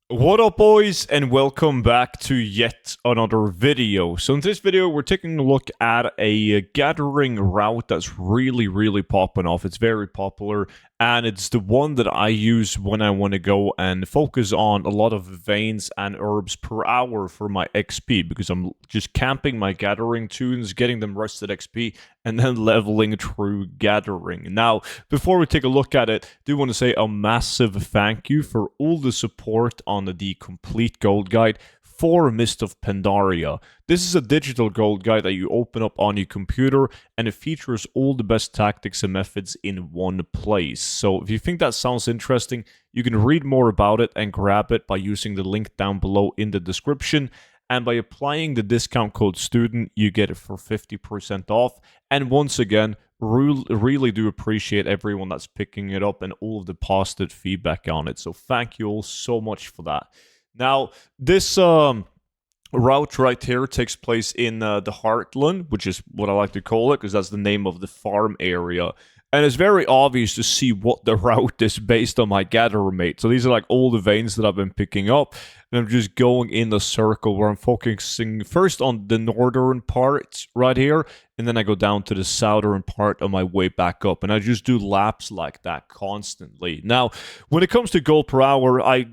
What up, boys, and welcome back to yet another video. So in this video, we're taking a look at a gathering route that's really popping off. It's very popular, and it's the one that I use when I want to go and focus on a lot of veins and herbs per hour for my XP, because I'm just camping my gathering tunes, getting them rested XP, and then leveling through gathering. Now, before we take a look at it, I do want to say a massive thank you for all the support on the complete gold guide for Mist of Pandaria. This is a digital gold guide that you open up on your computer, and it features all the best tactics and methods in one place. So if you think that sounds interesting, you can read more about it and grab it by using the link down below in the description. And by applying the discount code Studen, you get it for 50% off. And once again, really do appreciate everyone that's picking it up and all of the positive feedback on it. So thank you all so much for that. Now, this route right here takes place in the Heartland, which is what I like to call it, because that's the name of the farm area. And it's very obvious to see what the route is based on my gatherer mate. So these are like all the veins that I've been picking up. And I'm just going in the circle where I'm focusing first on the northern part right here. And then I go down to the southern part on my way back up. And I just do laps like that constantly. Now, when it comes to gold per hour, I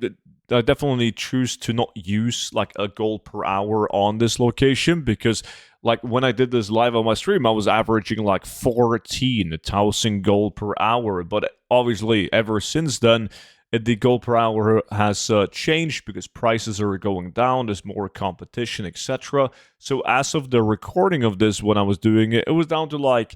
definitely choose to not use like a gold per hour on this location, because like when I did this live on my stream, I was averaging like 14,000 gold per hour. But obviously, ever since then, the gold per hour has changed because prices are going down. There's more competition, etc. So as of the recording of this, when I was doing it, it was down to like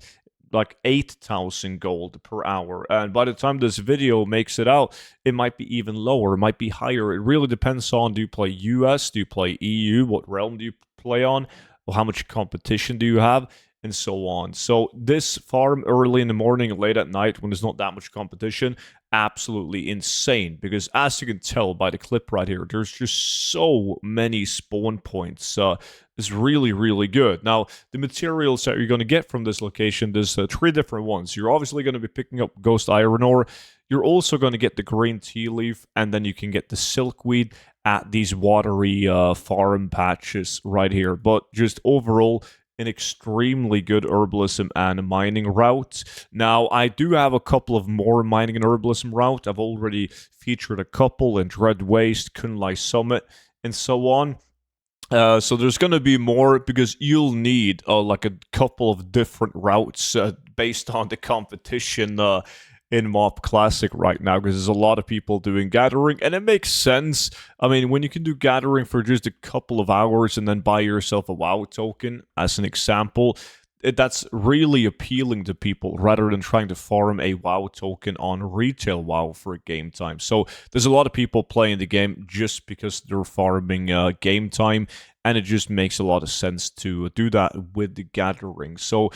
8,000 gold per hour. And by the time this video makes it out, it might be even lower, it might be higher. It really depends on, do you play US, do you play EU, what realm do you play on, or how much competition do you have, and so on. So this farm early in the morning, late at night, when there's not that much competition, absolutely insane, because as you can tell by the clip right here, there's just so many spawn points. It's really good. Now, the materials that you're going to get from this location, there's 3 different ones. You're obviously going to be picking up ghost iron ore. You're also going to get the green tea leaf, and then you can get the silkweed at these watery farm patches right here. But just overall, an extremely good herbalism and mining route. Now, I do have a couple of more mining and herbalism route. I've already featured a couple in Dread Waste, Kunlai Summit, and so on. So there's going to be more, because you'll need like a couple of different routes based on the competition in MoP Classic right now, because there's a lot of people doing gathering, and it makes sense. I mean, when you can do gathering for just a couple of hours and then buy yourself a WoW token, as an example, that's really appealing to people, rather than trying to farm a WoW token on retail WoW for game time. So there's a lot of people playing the game just because they're farming game time, and it just makes a lot of sense to do that with the gathering. So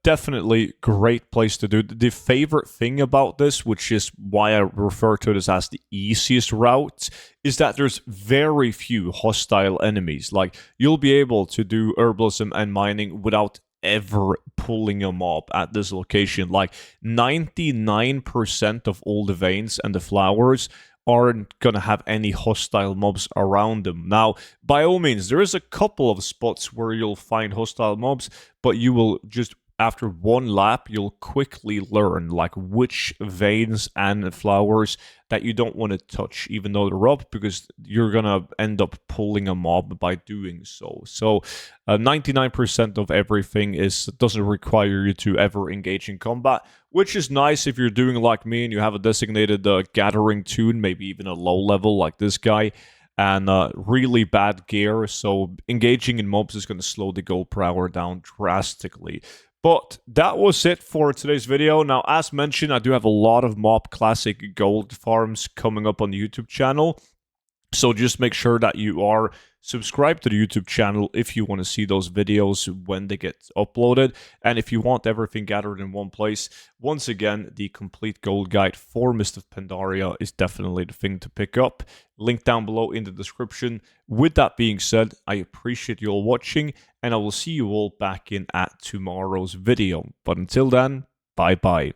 definitely great place to do. The favorite thing about this, which is why I refer to this as the easiest route, is that there's very few hostile enemies. Like, you'll be able to do herbalism and mining without ever pulling a mob at this location. Like, 99% of all the veins and the flowers aren't gonna have any hostile mobs around them. Now, by all means, there is a couple of spots where you'll find hostile mobs, but you will just, after one lap, you'll quickly learn like which veins and flowers that you don't want to touch, even though they're up, because you're gonna end up pulling a mob by doing so. So 99% of everything doesn't require you to ever engage in combat, which is nice if you're doing like me and you have a designated gathering tune, maybe even a low level like this guy, and really bad gear. So engaging in mobs is going to slow the gold per hour down drastically. But that was it for today's video. Now, as mentioned, I do have a lot of MoP Classic gold farms coming up on the YouTube channel. So just make sure that you are subscribed to the YouTube channel if you want to see those videos when they get uploaded. And if you want everything gathered in one place, once again, the complete gold guide for Mist of Pandaria is definitely the thing to pick up. Link down below in the description. With that being said, I appreciate you all watching, and I will see you all back in at tomorrow's video. But until then, bye-bye.